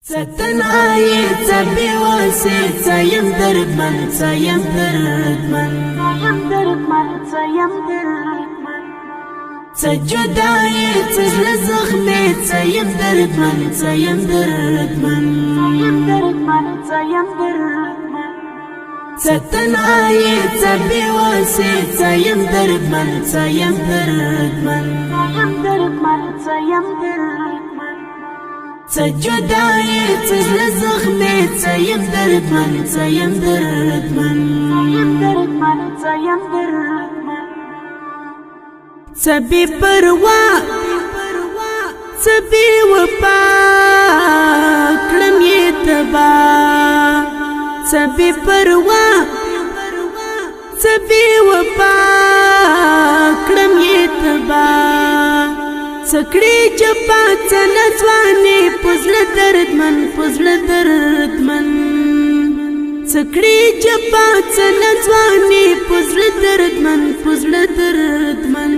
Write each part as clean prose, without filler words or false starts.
ستنهاي تبي وسيت سيم دردمن سيم دردمن سجداي تزلزخ ميت سيم دردمن سيم دردمن ستنهاي تبي وسيت سيم دردمن سيم دردمن سجداي تزلزخ ميت سيم دردمن سيم دردمن سبي بروا سبي وفا كلم يتبا سبي بروا سبي وفا كلم يتبا سکڑی چپا چنزوانی پزل دردمن پزل دردمن سکڑی چپا چنزوانی پزل دردمن پزل دردمن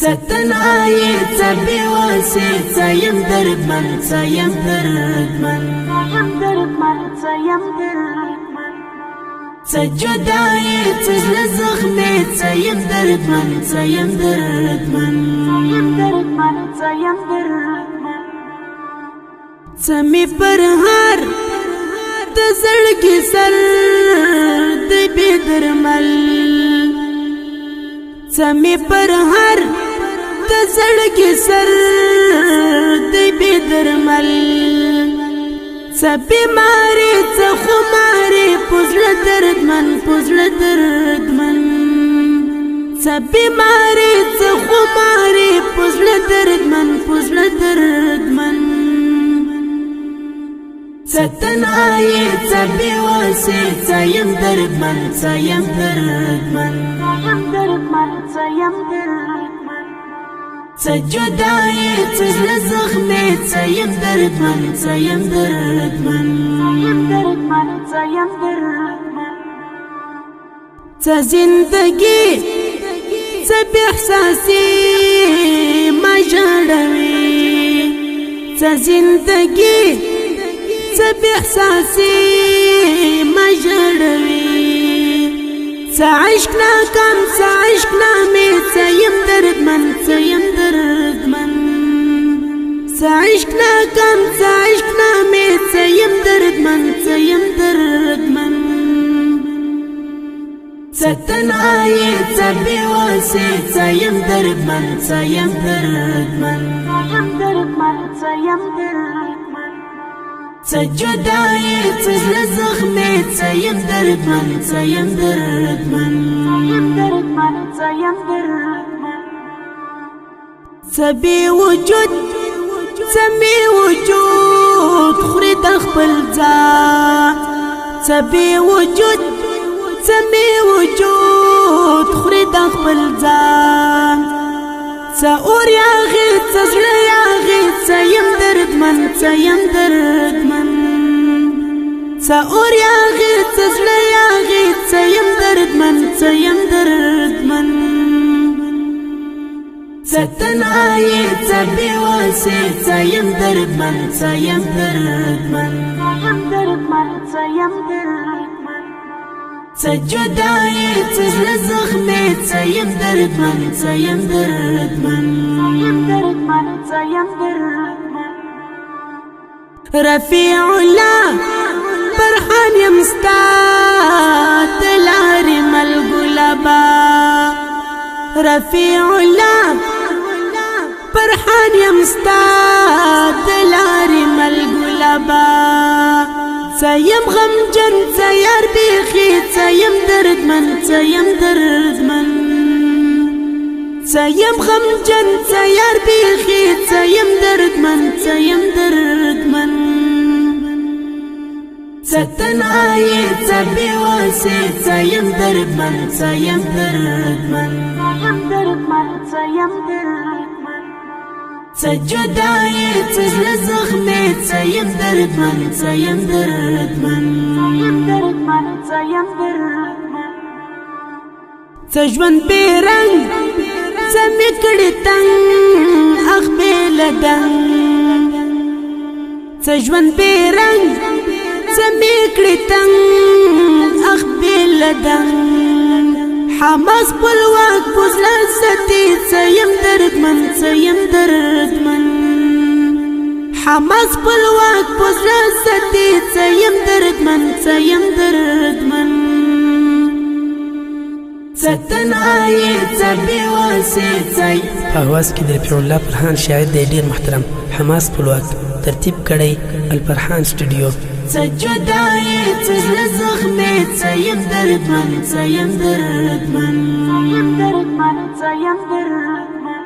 ستنهاي تبي وسيت سيم دردمن سيم دردمن سجداي تزلزخ ميت سيم دردمن سيم دردمن سمي پرهار تزړګي سر د بيدرمل سمي پرهار تزړګي سر د بيدرمل سبي ماري تخماري پزل دردمن پزل دردمن سبي ماري تخماري پزل دردمن پزل دردمن ستنهاي تبي وسيت سيم دردمن سيم دردمن سجداي تزلزخ ميت سيم دردمن سيم دردمن زندگی سب احساسي ما جړوي زندگی سب احساسي ما جړوي عشقنا كم عشقنا ميت سيم دردمن سيم دردمن عشقنا كم عشقنا ميت سيم دردمن سيم دردمن ستنهاي تبي وسيت سيم دردمن سيم دردمن سجداي تزلزخ ميت سيم دردمن سيم دردمن سبي وجود سمي وجود خريد اخبل ذات سبي وجود سمي وجود خريد اخبل ذات سأور يا غيث سزل يا غيث سيم دردمن سيم دردمن سأور يا غيث سزل يا غيث سيم دردمن سيم دردمن ستنهاي تبي وسيت سيم دردمن سيم دردمن سجداي تزلزخ ميت سيم دردمن سيم دردمن رفيع الله فرحان يمستات العرم القلبا رفيع الله فرحان يمستات العرم القلبا سيم غمجن سيار بيخيت سيم دردمن سيم دردمن سيم غمجن سيار بيخيت سيم دردمن سيم دردمن ستنهاي تبي وسيت سيم دردمن سيم دردمن سجداي تزلزخ ميت سيم دردمن سيم دردمن سجون بيرنگ زمي کړي تنگ اخ بل دنگ ژوند بې رنګ څه مې کړې تنګ اخ بې له دنګ حماس خپلواک بوزله ستې څه یم دردمن څه یم دردمن حماس خپلواک بوزله ستې څه یم دردمن څه یم دردمن څه تنهایي څه بېوسې څه په اواز کې د رفیع الله فرحان شاعر دی ډېر محترم حماس خپلواک ترتیب کړی الفرحان سټوډیو څه جدایي څه زړه زخمې څه یم دردمن څه یم دردمن څه یم دردمن څه یم دردمن